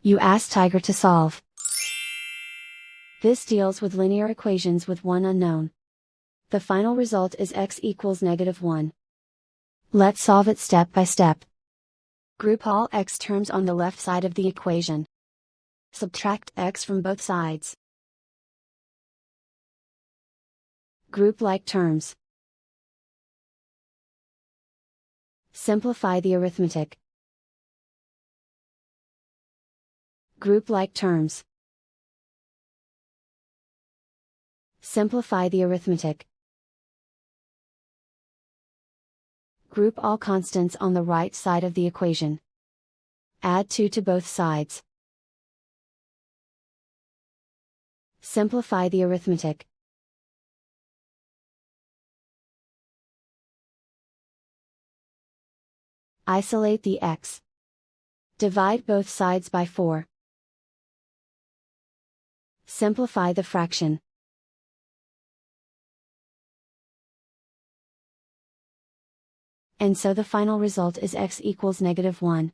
You ask Tiger to solve. This deals with linear equations with one unknown. The final result is x equals -1. Let's solve it step by step. Group all x terms on the left side of the equation. Subtract x from both sides. Group like terms. Simplify the arithmetic. Group like terms. Simplify the arithmetic. Group all constants on the right side of the equation. Add 2 to both sides. Simplify the arithmetic. Isolate the x. Divide both sides by 4. Simplify the fraction. And so the final result is x equals -1.